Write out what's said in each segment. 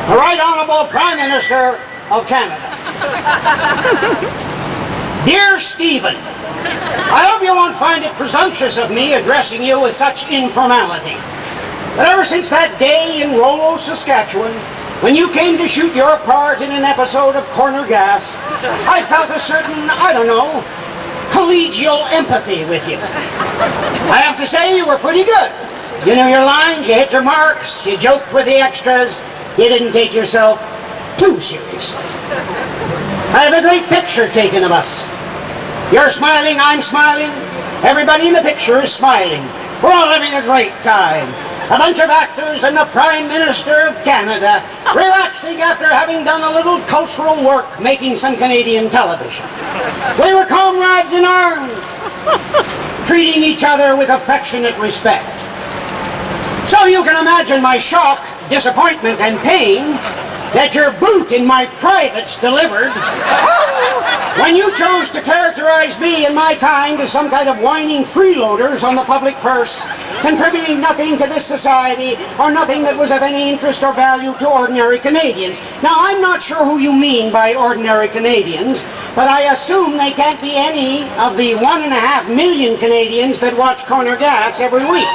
the Right Honourable Prime Minister of Canada. Dear Stephen, I hope you won't find it presumptuous of me addressing you with such informality. But ever since that day in Rollo, Saskatchewan, when you came to shoot your part in an episode of Corner Gas, I felt a certain, collegial empathy with you. I have to say you were pretty good. You knew your lines, you hit your marks, you joked with the extras, you didn't take yourself too seriously. I have a great picture taken of us. You're smiling, I'm smiling, everybody in the picture is smiling. We're all having a great time. A bunch of actors and the Prime Minister of Canada relaxing after having done a little cultural work making some Canadian television. We were comrades in arms, treating each other with affectionate respect. So you can imagine my shock, disappointment, and pain that your boot in my privates delivered when you chose to characterize me and my kind as some kind of whining freeloaders on the public purse, contributing nothing to this society or nothing that was of any interest or value to ordinary Canadians. Now, I'm not sure who you mean by ordinary Canadians, but I assume they can't be any of the 1.5 million Canadians that watch Corner Gas every week.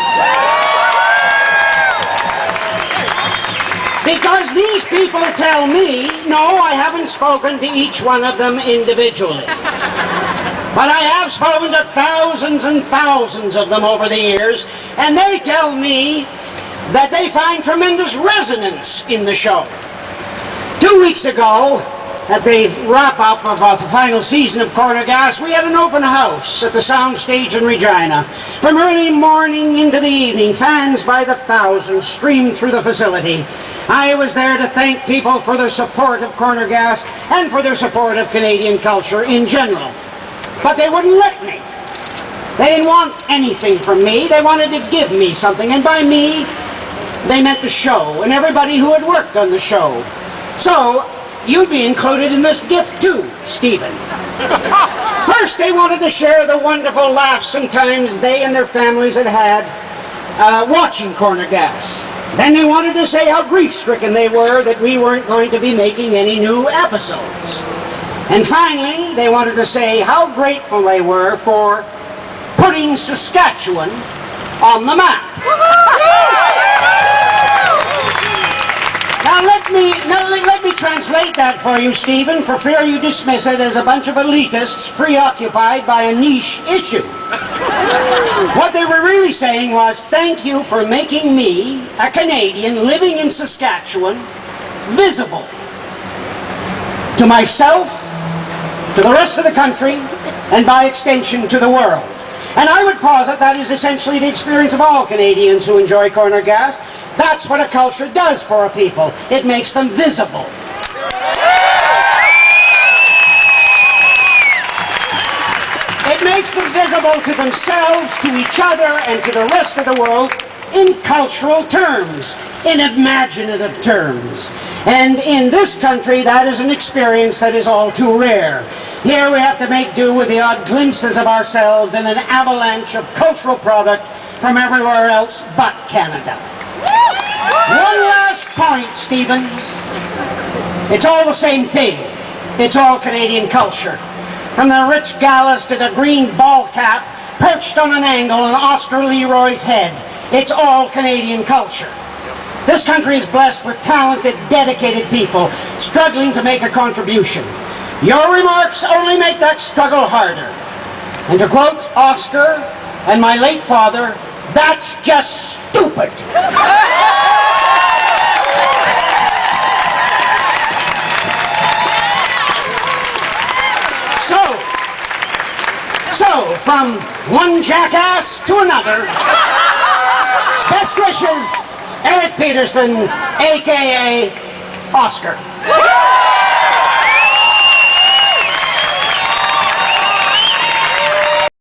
Because these people tell me, no, I haven't spoken to each one of them individually. But I have spoken to thousands and thousands of them over the years, and they tell me that they find tremendous resonance in the show. 2 weeks ago, at the wrap-up of the final season of Corner Gas, we had an open house at the Sound Stage in Regina. From early morning into the evening, fans by the thousands streamed through the facility. I was there to thank people for their support of Corner Gas and for their support of Canadian culture in general. But they wouldn't let me. They didn't want anything from me. They wanted to give me something. And by me, they meant the show and everybody who had worked on the show. So, you'd be included in this gift too, Stephen. First, they wanted to share the wonderful laughs and times they and their families had had watching Corner Gas. Then they wanted to say how grief-stricken they were that we weren't going to be making any new episodes. And finally, they wanted to say how grateful they were for putting Saskatchewan on the map. Now let me translate that for you, Stephen, for fear you dismiss it as a bunch of elitists preoccupied by a niche issue. What they were really saying was, thank you for making me, a Canadian living in Saskatchewan, visible to myself, to the rest of the country, and by extension to the world. And I would posit that is essentially the experience of all Canadians who enjoy Corner Gas. That's what a culture does for a people. It makes them visible. It makes them visible to themselves, to each other, and to the rest of the world in cultural terms, in imaginative terms. And in this country, that is an experience that is all too rare. Here we have to make do with the odd glimpses of ourselves in an avalanche of cultural product from everywhere else but Canada. One last point, Stephen. It's all the same thing. It's all Canadian culture. From the rich galas to the green ball cap perched on an angle on Oscar Leroy's head. It's all Canadian culture. This country is blessed with talented, dedicated people struggling to make a contribution. Your remarks only make that struggle harder. And to quote Oscar and my late father, that's just stupid. So, from one jackass to another, best wishes, Eric Peterson, a.k.a. Oscar.